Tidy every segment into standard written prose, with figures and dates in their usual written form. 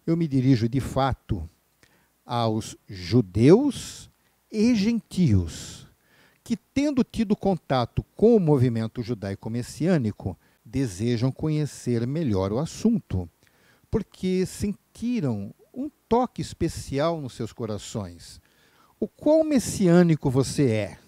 Eu me dirijo de fato aos judeus e gentios que, tendo tido contato com o movimento judaico-messiânico, desejam conhecer melhor o assunto, porque sentiram um toque especial nos seus corações. O quão messiânico você é?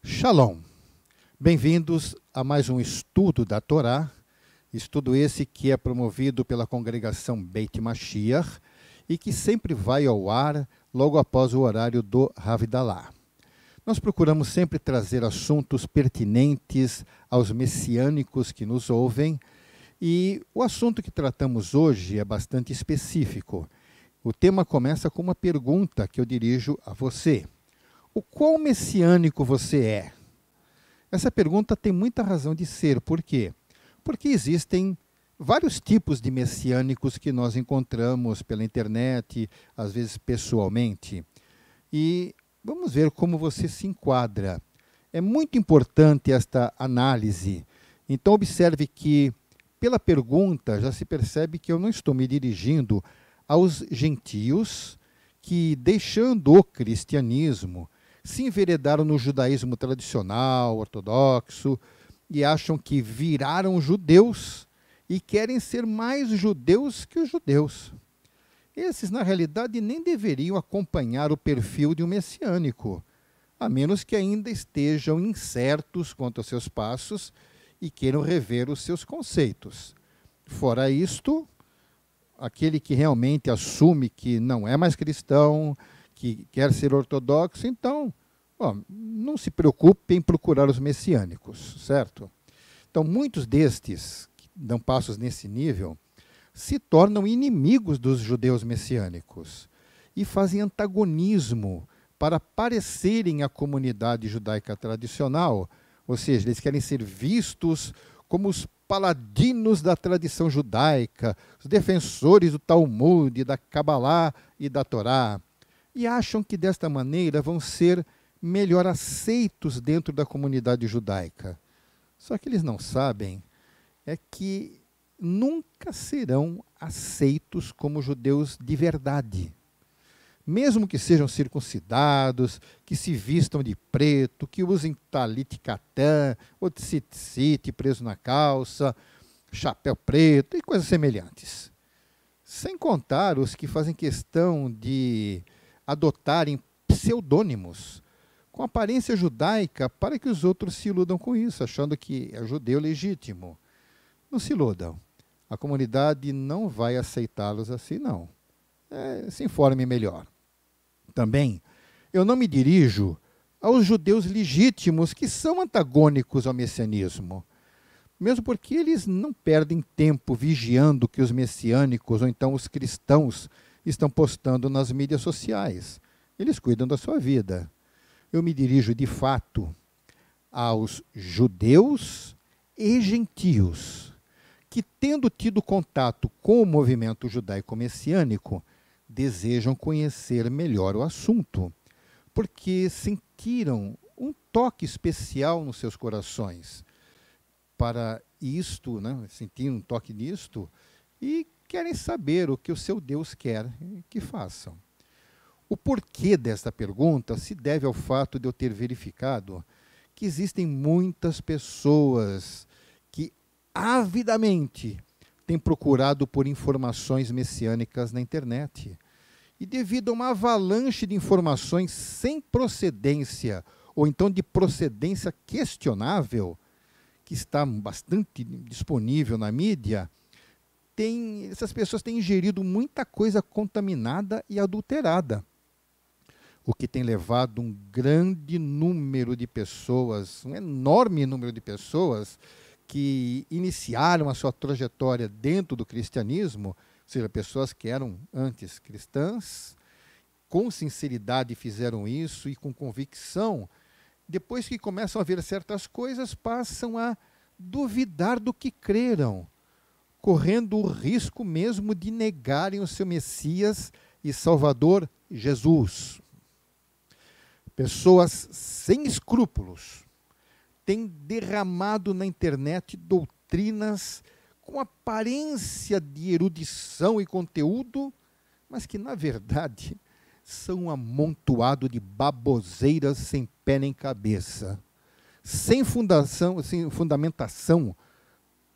Shalom. Bem-vindos a mais um estudo da Torá, estudo esse que é promovido pela congregação Beit Mashiach e que sempre vai ao ar logo após o horário do Havdalah. Nós procuramos sempre trazer assuntos pertinentes aos messiânicos que nos ouvem e o assunto que tratamos hoje é bastante específico. O tema começa com uma pergunta que eu dirijo a você. O quão messiânico você é? Essa pergunta tem muita razão de ser. Por quê? Porque existem vários tipos de messiânicos que nós encontramos pela internet, às vezes pessoalmente. E vamos ver como você se enquadra. É muito importante esta análise. Então observe que, pela pergunta, já se percebe que eu não estou me dirigindo aos gentios que, deixando o cristianismo, se enveredaram no judaísmo tradicional, ortodoxo, e acham que viraram judeus e querem ser mais judeus que os judeus. Esses, na realidade, nem deveriam acompanhar o perfil de um messiânico, a menos que ainda estejam incertos quanto aos seus passos e queiram rever os seus conceitos. Fora isto, aquele que realmente assume que não é mais cristão, que quer ser ortodoxo, então, não se preocupe em procurar os messiânicos, certo? Então, muitos destes que dão passos nesse nível se tornam inimigos dos judeus messiânicos e fazem antagonismo para parecerem a comunidade judaica tradicional, ou seja, eles querem ser vistos como os paladinos da tradição judaica, os defensores do Talmud, da Cabalá e da Torá, e acham que desta maneira vão ser melhor aceitos dentro da comunidade judaica. Só que eles não sabem é que nunca serão aceitos como judeus de verdade. Mesmo que sejam circuncidados, que se vistam de preto, que usem talit katã, ou tzitzit preso na calça, chapéu preto e coisas semelhantes. Sem contar os que fazem questão de adotarem pseudônimos com aparência judaica para que os outros se iludam com isso, achando que é judeu legítimo. Não se iludam. A comunidade não vai aceitá-los assim, não. Se informe melhor. Também, eu não me dirijo aos judeus legítimos que são antagônicos ao messianismo, mesmo porque eles não perdem tempo vigiando o que os messiânicos ou então os cristãos estão postando nas mídias sociais. Eles cuidam da sua vida. Eu me dirijo, de fato, aos judeus e gentios que, tendo tido contato com o movimento judaico-messiânico, desejam conhecer melhor o assunto, porque sentiram um toque especial nos seus corações para isto, sentiram um toque nisto, e querem saber o que o seu Deus quer que façam. O porquê desta pergunta se deve ao fato de eu ter verificado que existem muitas pessoas que avidamente têm procurado por informações messiânicas na internet. E devido a uma avalanche de informações sem procedência, ou então de procedência questionável, que está bastante disponível na mídia, essas pessoas têm ingerido muita coisa contaminada e adulterada, o que tem levado um grande número de pessoas, um enorme número de pessoas que iniciaram a sua trajetória dentro do cristianismo, ou seja, pessoas que eram antes cristãs, com sinceridade fizeram isso e com convicção, depois que começam a ver certas coisas, passam a duvidar do que creram, correndo o risco mesmo de negarem o seu Messias e Salvador Jesus. Pessoas sem escrúpulos têm derramado na internet doutrinas com aparência de erudição e conteúdo, mas que, na verdade, são um amontoado de baboseiras sem pé nem cabeça, sem fundamentação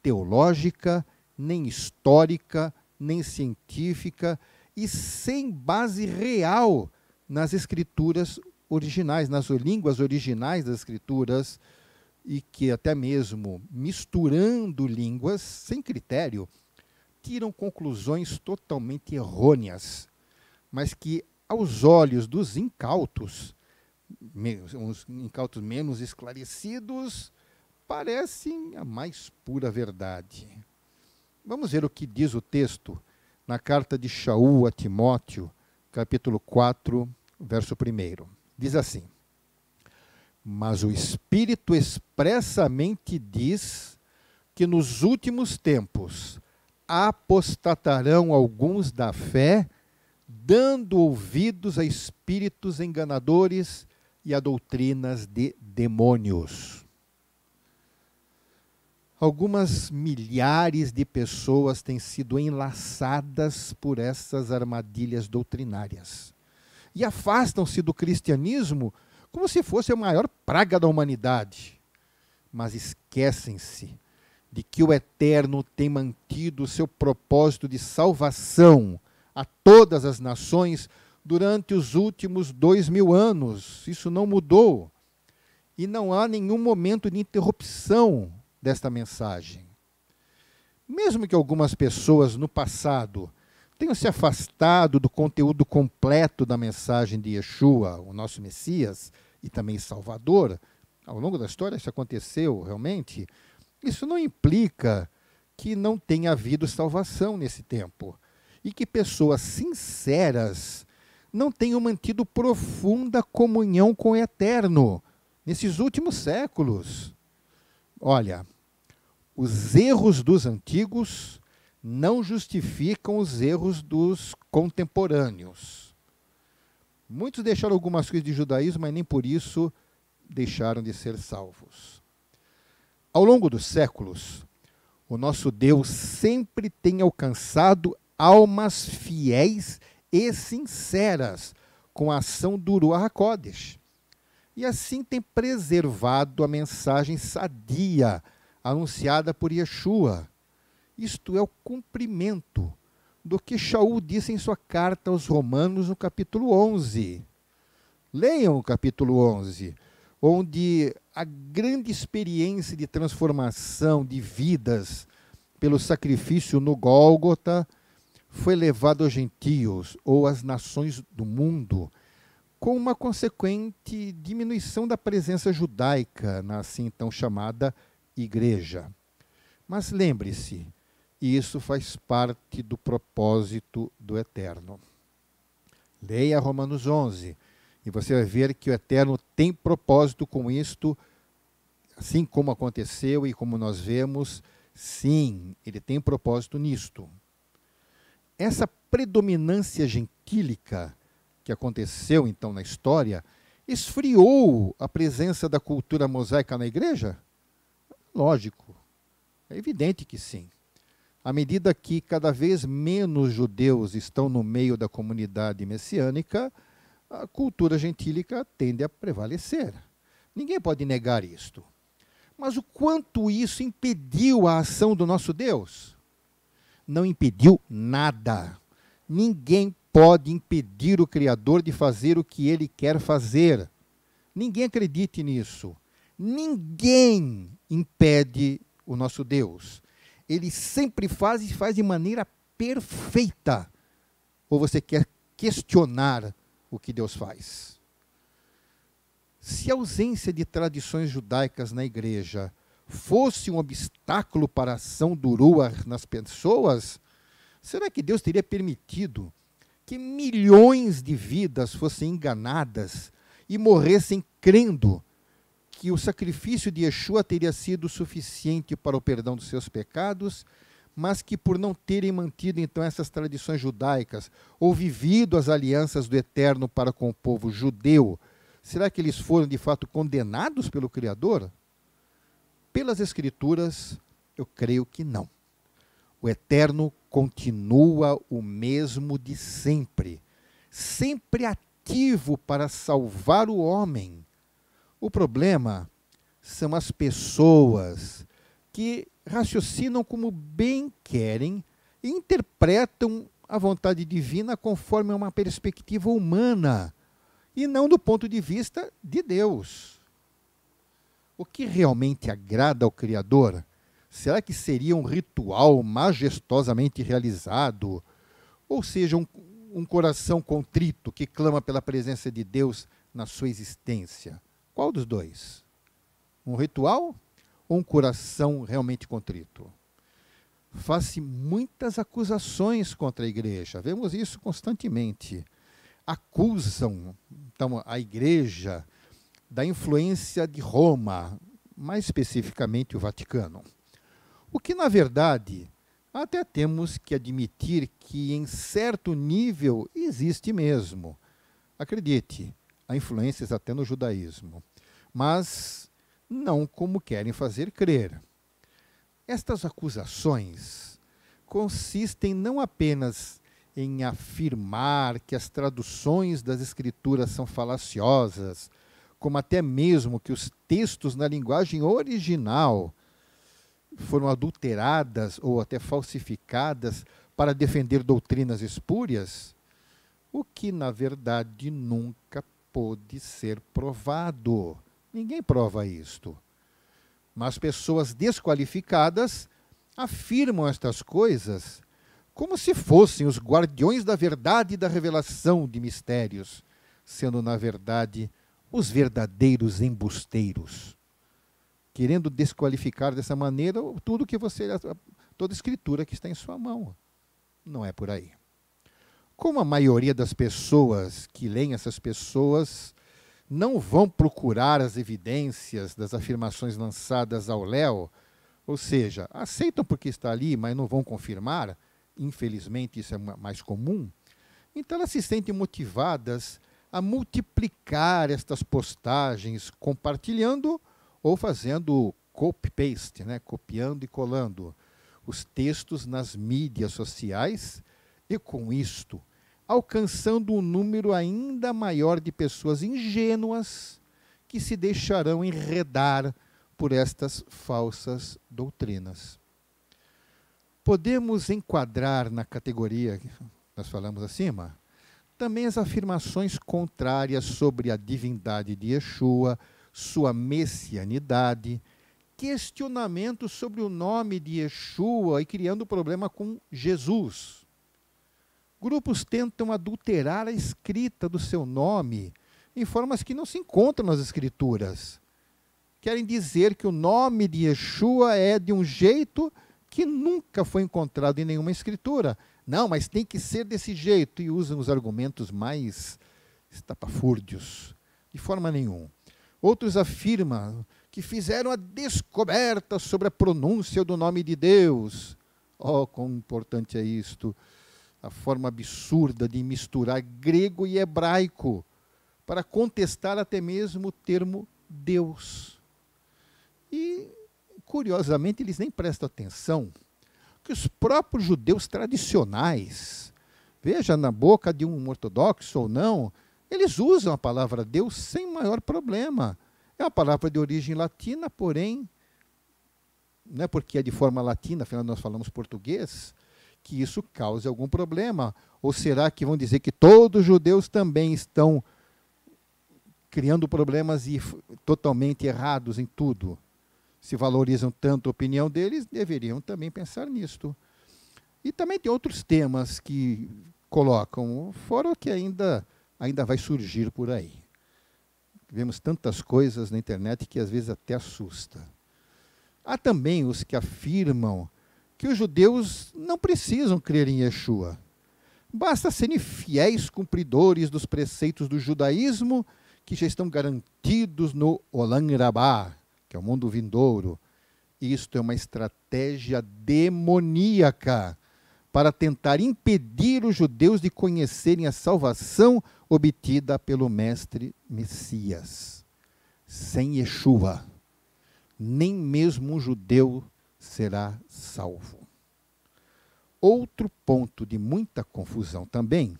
teológica, nem histórica, nem científica, e sem base real nas escrituras originais, nas línguas originais das escrituras, e que até mesmo misturando línguas sem critério, tiram conclusões totalmente errôneas, mas que aos olhos dos incautos, uns incautos menos esclarecidos, parecem a mais pura verdade. Vamos ver o que diz o texto na carta de Shaul a Timóteo, capítulo 4, verso 1. Diz assim: mas o Espírito expressamente diz que nos últimos tempos apostatarão alguns da fé, dando ouvidos a espíritos enganadores e a doutrinas de demônios. Algumas milhares de pessoas têm sido enlaçadas por essas armadilhas doutrinárias e afastam-se do cristianismo como se fosse a maior praga da humanidade. Mas esquecem-se de que o Eterno tem mantido o seu propósito de salvação a todas as nações durante os últimos 2000 anos. Isso não mudou. E não há nenhum momento de interrupção desta mensagem. Mesmo que algumas pessoas no passado tenham se afastado do conteúdo completo da mensagem de Yeshua, o nosso Messias e também Salvador, ao longo da história isso aconteceu realmente, isso não implica que não tenha havido salvação nesse tempo e que pessoas sinceras não tenham mantido profunda comunhão com o Eterno nesses últimos séculos. Olha, os erros dos antigos não justificam os erros dos contemporâneos. Muitos deixaram algumas coisas de judaísmo, mas nem por isso deixaram de ser salvos. Ao longo dos séculos, o nosso Deus sempre tem alcançado almas fiéis e sinceras com a ação do Ruach HaKodesh. E assim tem preservado a mensagem sadia anunciada por Yeshua. Isto é o cumprimento do que Shaul disse em sua carta aos Romanos no capítulo 11. Leiam o capítulo 11, onde a grande experiência de transformação de vidas pelo sacrifício no Gólgota foi levado aos gentios ou às nações do mundo, com uma consequente diminuição da presença judaica na assim então chamada igreja. Mas lembre-se, isso faz parte do propósito do Eterno. Leia Romanos 11, e você vai ver que o Eterno tem propósito com isto, assim como aconteceu e como nós vemos, sim, ele tem propósito nisto. Essa predominância gentílica que aconteceu então na história, esfriou a presença da cultura mosaica na igreja? Lógico, é evidente que sim. À medida que cada vez menos judeus estão no meio da comunidade messiânica, a cultura gentílica tende a prevalecer. Ninguém pode negar isto. Mas o quanto isso impediu a ação do nosso Deus? Não impediu nada. Ninguém pode impedir o Criador de fazer o que ele quer fazer. Ninguém acredite nisso. Ninguém impede o nosso Deus. Ele sempre faz e faz de maneira perfeita. Ou você quer questionar o que Deus faz? Se a ausência de tradições judaicas na igreja fosse um obstáculo para a ação do Ruach nas pessoas, será que Deus teria permitido que milhões de vidas fossem enganadas e morressem crendo que o sacrifício de Yeshua teria sido suficiente para o perdão dos seus pecados, mas que por não terem mantido então essas tradições judaicas ou vivido as alianças do Eterno para com o povo judeu, será que eles foram de fato condenados pelo Criador? Pelas Escrituras, eu creio que não. O Eterno continua o mesmo de sempre, sempre ativo para salvar o homem. O problema são as pessoas que raciocinam como bem querem e interpretam a vontade divina conforme uma perspectiva humana e não do ponto de vista de Deus. O que realmente agrada ao Criador? Será que seria um ritual majestosamente realizado? Ou seja, um coração contrito que clama pela presença de Deus na sua existência? Qual dos dois? Um ritual ou um coração realmente contrito? Faz-se muitas acusações contra a igreja, vemos isso constantemente. Acusam, então, a igreja da influência de Roma, mais especificamente o Vaticano. O que, na verdade, até temos que admitir que, em certo nível, existe mesmo. Acredite, há influências até no judaísmo, mas não como querem fazer crer. Estas acusações consistem não apenas em afirmar que as traduções das Escrituras são falaciosas, como até mesmo que os textos na linguagem original foram adulteradas ou até falsificadas para defender doutrinas espúrias, o que, na verdade, nunca pôde ser provado. Ninguém prova isto. Mas pessoas desqualificadas afirmam estas coisas como se fossem os guardiões da verdade e da revelação de mistérios, sendo, na verdade, os verdadeiros embusteiros, querendo desqualificar dessa maneira tudo que toda escritura que está em sua mão. Não é por aí. Como a maioria das pessoas que leem essas pessoas não vão procurar as evidências das afirmações lançadas ao léu, ou seja, aceitam porque está ali, mas não vão confirmar, infelizmente isso é mais comum, então elas se sentem motivadas a multiplicar estas postagens, compartilhando ou fazendo copy-paste, né? Copiando e colando os textos nas mídias sociais e, com isto, alcançando um número ainda maior de pessoas ingênuas que se deixarão enredar por estas falsas doutrinas. Podemos enquadrar na categoria que nós falamos acima também as afirmações contrárias sobre a divindade de Yeshua, sua messianidade, questionamentos sobre o nome de Yeshua e criando problema com Jesus. Grupos tentam adulterar a escrita do seu nome em formas que não se encontram nas Escrituras. Querem dizer que o nome de Yeshua é de um jeito que nunca foi encontrado em nenhuma Escritura. Não, mas tem que ser desse jeito, e usam os argumentos mais estapafúrdios, de forma nenhuma. Outros afirmam que fizeram a descoberta sobre a pronúncia do nome de Deus. Oh, quão importante é isto! A forma absurda de misturar grego e hebraico para contestar até mesmo o termo Deus. E, curiosamente, eles nem prestam atenção que os próprios judeus tradicionais, veja, na boca de um ortodoxo ou não, eles usam a palavra Deus sem maior problema. É uma palavra de origem latina, porém, não é porque é de forma latina, afinal nós falamos português, que isso cause algum problema. Ou será que vão dizer que todos os judeus também estão criando problemas e totalmente errados em tudo? Se valorizam tanto a opinião deles, deveriam também pensar nisto. E também tem outros temas que colocam, fora o que ainda vai surgir por aí. Vemos tantas coisas na internet que às vezes até assusta. Há também os que afirmam que os judeus não precisam crer em Yeshua. Basta serem fiéis cumpridores dos preceitos do judaísmo que já estão garantidos no Olam Rabá, que é o mundo vindouro, Isto é uma estratégia demoníaca para tentar impedir os judeus de conhecerem a salvação obtida pelo Mestre Messias. Sem Yeshua, nem mesmo um judeu será salvo. Outro ponto de muita confusão também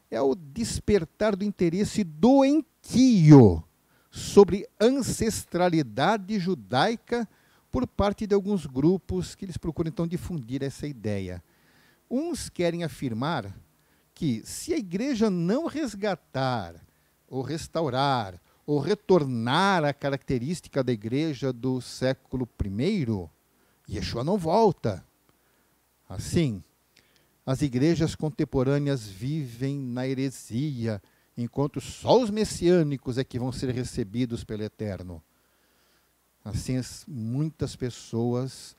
é o despertar do interesse doentio sobre ancestralidade judaica por parte de alguns grupos que eles procuram então difundir essa ideia. Uns querem afirmar que se a igreja não resgatar, ou restaurar, ou retornar à característica da igreja do século I, Yeshua não volta. Assim, as igrejas contemporâneas vivem na heresia, enquanto só os messiânicos é que vão ser recebidos pelo Eterno. Assim, muitas pessoas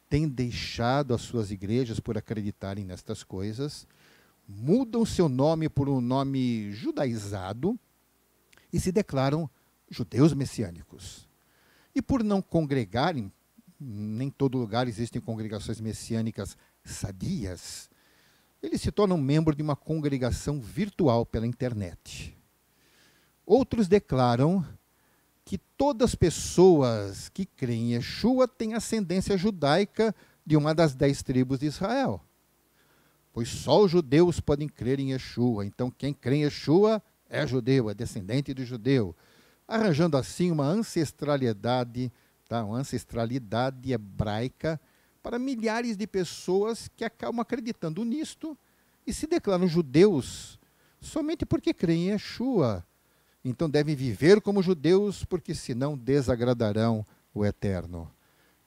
têm deixado as suas igrejas por acreditarem nestas coisas, mudam seu nome por um nome judaizado e se declaram judeus messiânicos. E por não congregarem, nem em todo lugar existem congregações messiânicas sadias, eles se tornam membros de uma congregação virtual pela internet. Outros declaram que todas as pessoas que creem em Yeshua têm ascendência judaica de uma das 10 tribos de Israel. Pois só os judeus podem crer em Yeshua. Então quem crê em Yeshua é judeu, é descendente de judeu. Arranjando assim uma ancestralidade hebraica para milhares de pessoas que acabam acreditando nisto e se declaram judeus somente porque creem em Yeshua. Então devem viver como judeus, porque senão desagradarão o Eterno.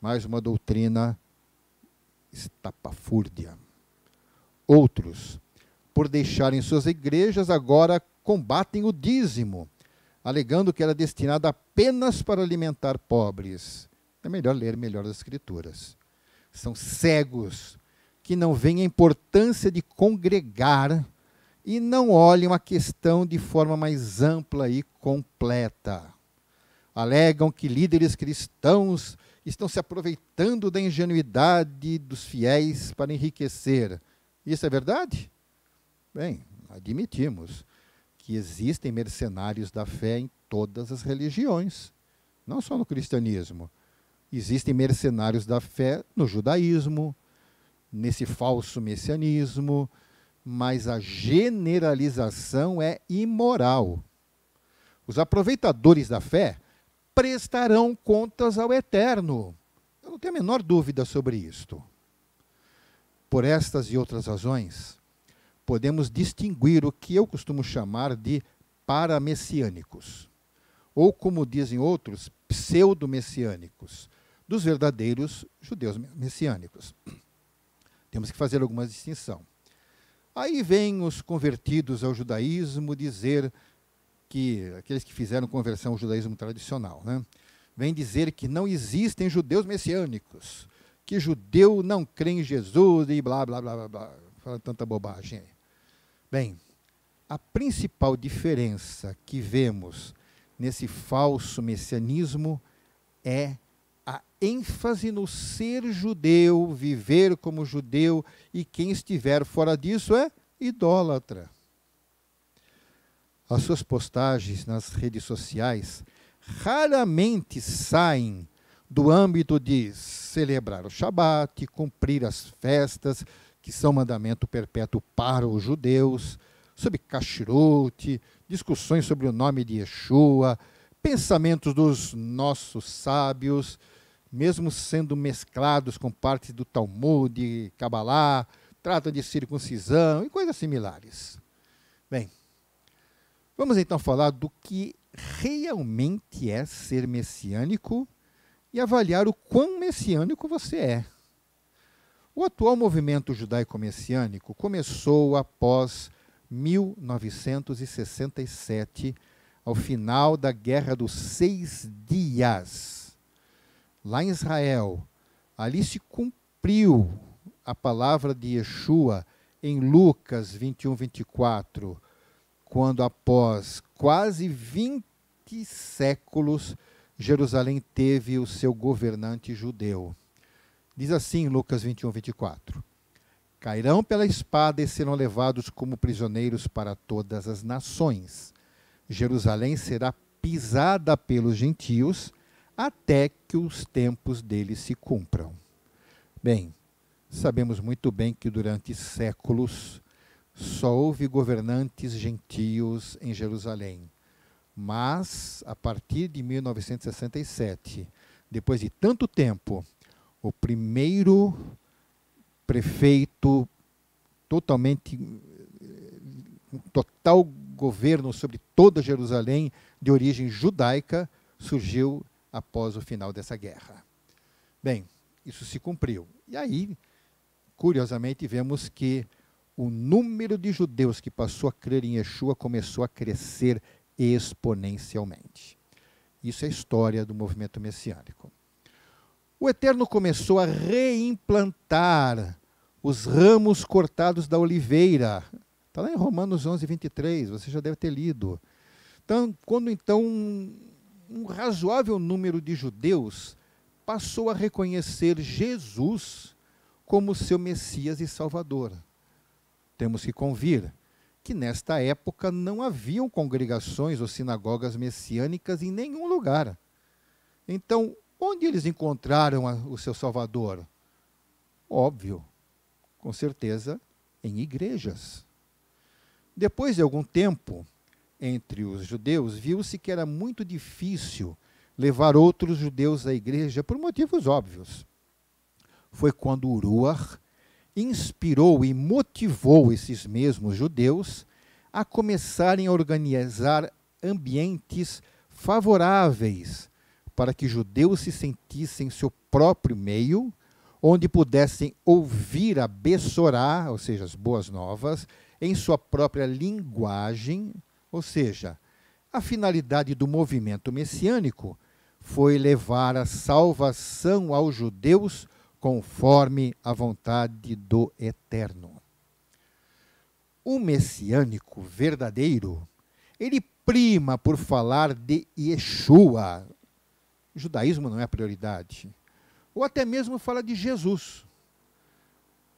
Mais uma doutrina estapafúrdia. Outros, por deixarem suas igrejas, agora combatem o dízimo, alegando que era destinado apenas para alimentar pobres. É melhor ler melhor as Escrituras. São cegos que não veem a importância de congregar e não olham a questão de forma mais ampla e completa. Alegam que líderes cristãos estão se aproveitando da ingenuidade dos fiéis para enriquecer. Isso é verdade? Bem, admitimos que existem mercenários da fé em todas as religiões, não só no cristianismo. Existem mercenários da fé no judaísmo, nesse falso messianismo, mas a generalização é imoral. Os aproveitadores da fé prestarão contas ao Eterno. Eu não tenho a menor dúvida sobre isto. Por estas e outras razões, podemos distinguir o que eu costumo chamar de paramessiânicos, ou, como dizem outros, pseudo-messiânicos, dos verdadeiros judeus messiânicos. Temos que fazer alguma distinção. Aí vêm os convertidos ao judaísmo dizer que, aqueles que fizeram conversão ao judaísmo tradicional, né? Vêm dizer que não existem judeus messiânicos, que judeu não crê em Jesus e blá, blá, blá, blá, blá. Fala tanta bobagem aí. Bem, a principal diferença que vemos nesse falso messianismo é a ênfase no ser judeu, viver como judeu, e quem estiver fora disso é idólatra. As suas postagens nas redes sociais raramente saem do âmbito de celebrar o Shabat, cumprir as festas, que são mandamento perpétuo para os judeus, sobre kashrut, discussões sobre o nome de Yeshua, pensamentos dos nossos sábios, mesmo sendo mesclados com partes do Talmud, Kabbalah, tratam de circuncisão e coisas similares. Bem, vamos então falar do que realmente é ser messiânico e avaliar o quão messiânico você é. O atual movimento judaico-messiânico começou após 1967, ao final da Guerra dos 6 Dias. Lá em Israel, ali se cumpriu a palavra de Yeshua em Lucas 21, 24, quando após quase 20 séculos, Jerusalém teve o seu governante judeu. Diz assim em Lucas 21, 24. Cairão pela espada e serão levados como prisioneiros para todas as nações. Jerusalém será pisada pelos gentios até que os tempos deles se cumpram. Bem, sabemos muito bem que durante séculos só houve governantes gentios em Jerusalém. Mas, a partir de 1967, depois de tanto tempo, o primeiro prefeito total governo sobre toda Jerusalém, de origem judaica, surgiu após o final dessa guerra. Bem, isso se cumpriu. E aí, curiosamente, vemos que o número de judeus que passou a crer em Yeshua começou a crescer exponencialmente. Isso é a história do movimento messiânico. O Eterno começou a reimplantar os ramos cortados da oliveira. Está lá em Romanos 11, 23, você já deve ter lido. Então, quando um razoável número de judeus passou a reconhecer Jesus como seu Messias e Salvador. Temos que convir que nesta época não haviam congregações ou sinagogas messiânicas em nenhum lugar. Então, onde eles encontraram o seu Salvador? Óbvio, com certeza, em igrejas. Depois de algum tempo, entre os judeus, viu-se que era muito difícil levar outros judeus à igreja por motivos óbvios. Foi quando o Ruach inspirou e motivou esses mesmos judeus a começarem a organizar ambientes favoráveis para que judeus se sentissem em seu próprio meio, onde pudessem ouvir a Bessorá, ou seja, as boas novas, em sua própria linguagem, ou seja, a finalidade do movimento messiânico foi levar a salvação aos judeus conforme a vontade do Eterno. O messiânico verdadeiro, ele prima por falar de Yeshua. O judaísmo não é a prioridade. Ou até mesmo fala de Jesus.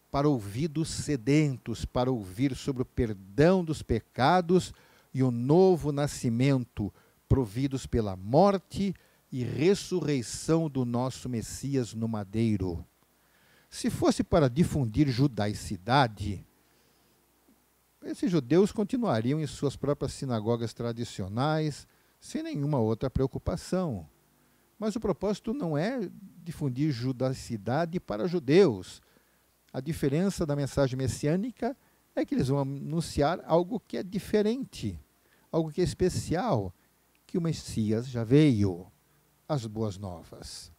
Para ouvidos sedentos, para ouvir sobre o perdão dos pecados e o novo nascimento providos pela morte e ressurreição do nosso Messias no madeiro. Se fosse para difundir judaicidade, esses judeus continuariam em suas próprias sinagogas tradicionais, sem nenhuma outra preocupação. Mas o propósito não é difundir judaicidade para judeus. A diferença da mensagem messiânica é que eles vão anunciar algo que é diferente, algo que é especial, que o Messias já veio, as boas novas.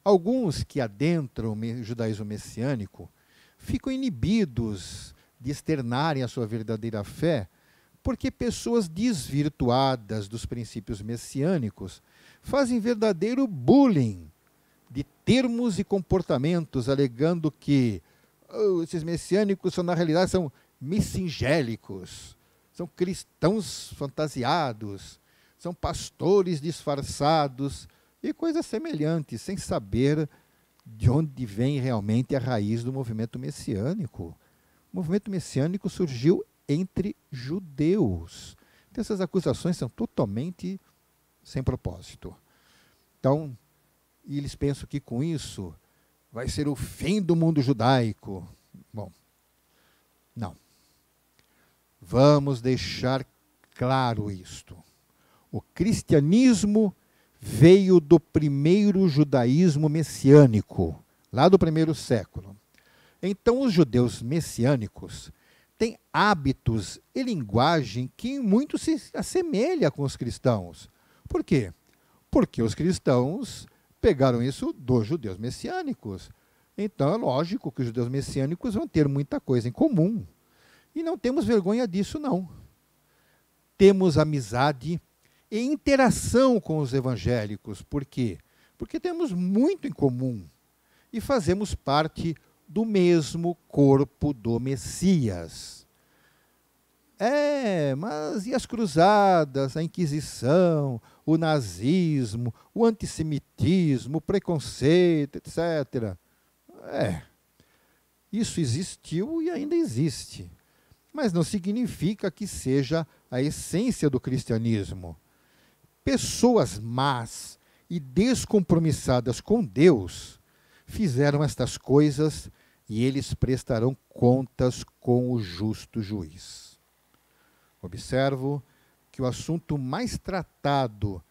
Alguns que adentram o judaísmo messiânico ficam inibidos de externarem a sua verdadeira fé, porque pessoas desvirtuadas dos princípios messiânicos fazem verdadeiro bullying de termos e comportamentos, alegando que esses messiânicos na realidade são missingélicos, são cristãos fantasiados, são pastores disfarçados e coisas semelhantes, sem saber de onde vem realmente a raiz do movimento messiânico. O movimento messiânico surgiu entre judeus. Então, essas acusações são totalmente sem propósito. Então, eles pensam que com isso vai ser o fim do mundo judaico. Bom, não. Vamos deixar claro isto. O cristianismo veio do primeiro judaísmo messiânico, lá do primeiro século. Então, os judeus messiânicos têm hábitos e linguagem que muito se assemelha com os cristãos. Por quê? Porque os cristãos pegaram isso dos judeus messiânicos. Então, é lógico que os judeus messiânicos vão ter muita coisa em comum. E não temos vergonha disso, não. Temos amizade e interação com os evangélicos. Por quê? Porque temos muito em comum e fazemos parte do mesmo corpo do Messias. Mas e as cruzadas, a Inquisição, o nazismo, o antissemitismo, o preconceito, etc. Isso existiu e ainda existe, mas não significa que seja a essência do cristianismo. Pessoas más e descompromissadas com Deus fizeram estas coisas e eles prestarão contas com o justo juiz. Observo que o assunto mais tratado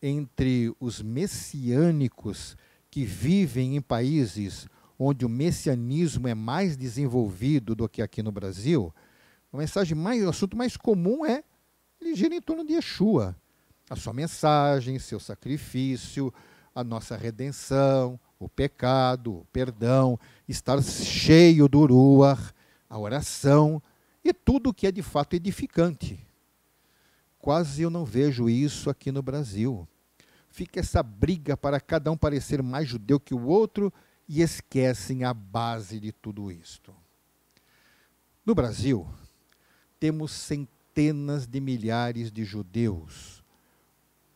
entre os messiânicos que vivem em países onde o messianismo é mais desenvolvido do que aqui no Brasil, o assunto mais comum ele gira em torno de Yeshua. A sua mensagem, seu sacrifício, a nossa redenção, o pecado, o perdão, estar cheio do Ruach, a oração e tudo que é de fato edificante. Quase eu não vejo isso aqui no Brasil. Fica essa briga para cada um parecer mais judeu que o outro e esquecem a base de tudo isto. No Brasil, temos centenas de milhares de judeus,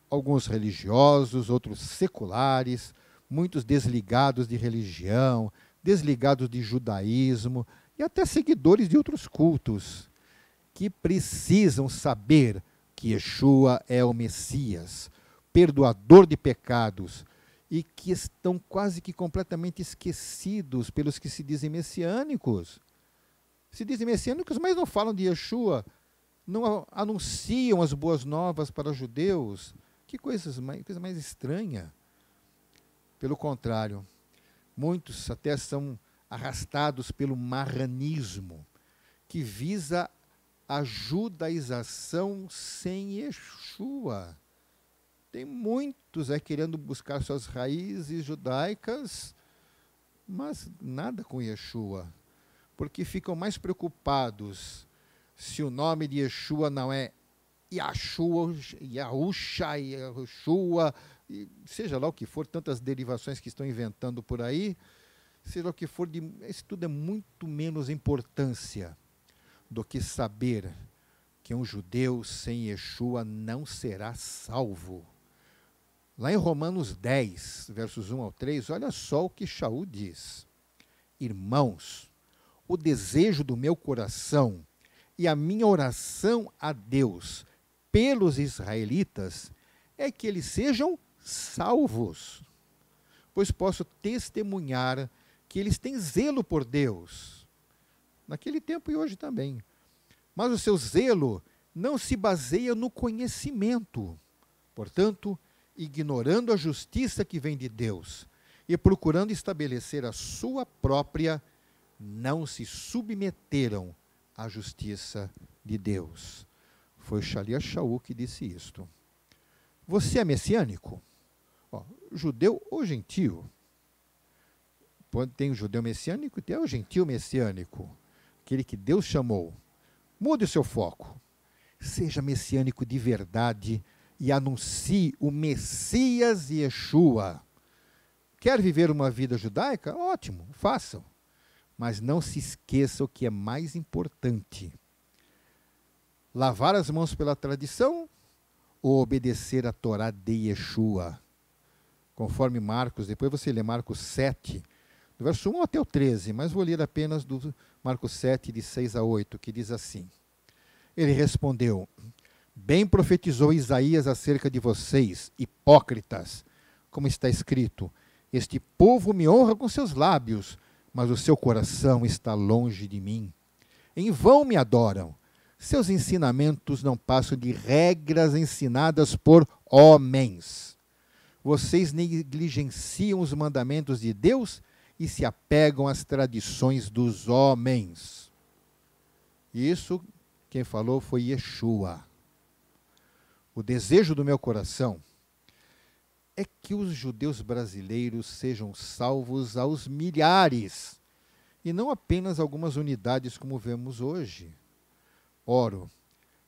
alguns religiosos, outros seculares, muitos desligados de religião, desligados de judaísmo e até seguidores de outros cultos, que precisam saber que Yeshua é o Messias, perdoador de pecados, e que estão quase que completamente esquecidos pelos que se dizem messiânicos. Se dizem messiânicos, mas não falam de Yeshua, não anunciam as boas novas para os judeus. Que coisa mais estranha. Pelo contrário, muitos até são arrastados pelo marranismo, que visa a judaização sem Yeshua. Tem muitos querendo buscar suas raízes judaicas, mas nada com Yeshua, porque ficam mais preocupados se o nome de Yeshua não é Yahshua, Yahusha, Yahushua, seja lá o que for, tantas derivações que estão inventando por aí, seja o que for, isso tudo é muito menos importância do que saber que um judeu sem Yeshua não será salvo. Lá em Romanos 10, versos 1 ao 3, olha só o que Shaul diz. Irmãos, o desejo do meu coração e a minha oração a Deus pelos israelitas é que eles sejam salvos, pois posso testemunhar que eles têm zelo por Deus, naquele tempo e hoje também. Mas o seu zelo não se baseia no conhecimento. Portanto, ignorando a justiça que vem de Deus e procurando estabelecer a sua própria, não se submeteram à justiça de Deus. Foi Shalia Shaul que disse isto. Você é messiânico? Judeu ou gentio? Tem o judeu messiânico e tem o gentio messiânico, aquele que Deus chamou. Mude o seu foco. Seja messiânico de verdade e anuncie o Messias Yeshua. Quer viver uma vida judaica? Ótimo, façam. Mas não se esqueça o que é mais importante. Lavar as mãos pela tradição ou obedecer a Torá de Yeshua? Conforme Marcos, depois você lê Marcos 7, do verso 1 até o 13, mas vou ler apenas do Marcos 7, de 6 a 8, que diz assim. Ele respondeu, bem profetizou Isaías acerca de vocês, hipócritas, como está escrito, este povo me honra com seus lábios, mas o seu coração está longe de mim. Em vão me adoram, seus ensinamentos não passam de regras ensinadas por homens. Vocês negligenciam os mandamentos de Deus e se apegam às tradições dos homens. Isso, quem falou foi Yeshua. O desejo do meu coração é que os judeus brasileiros sejam salvos aos milhares, e não apenas algumas unidades como vemos hoje. Oro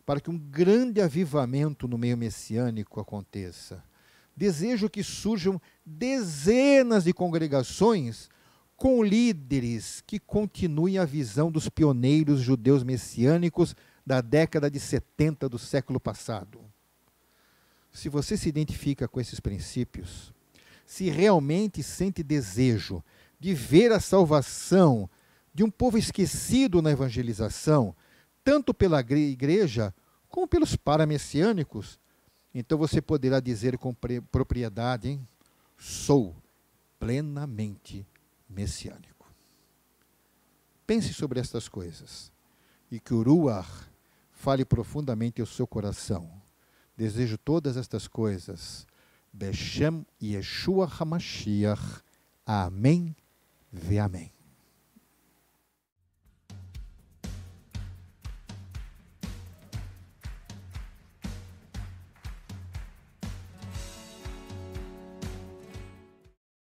para que um grande avivamento no meio messiânico aconteça. Desejo que surjam dezenas de congregações com líderes que continuem a visão dos pioneiros judeus messiânicos da década de 70 do século passado. Se você se identifica com esses princípios, se realmente sente desejo de ver a salvação de um povo esquecido na evangelização, tanto pela igreja como pelos paramessiânicos, então você poderá dizer com propriedade, hein? Sou plenamente messiânico. Pense sobre estas coisas e que o Ruach fale profundamente ao seu coração. Desejo todas estas coisas. Beshem Yeshua HaMashiach. Amém ve amém.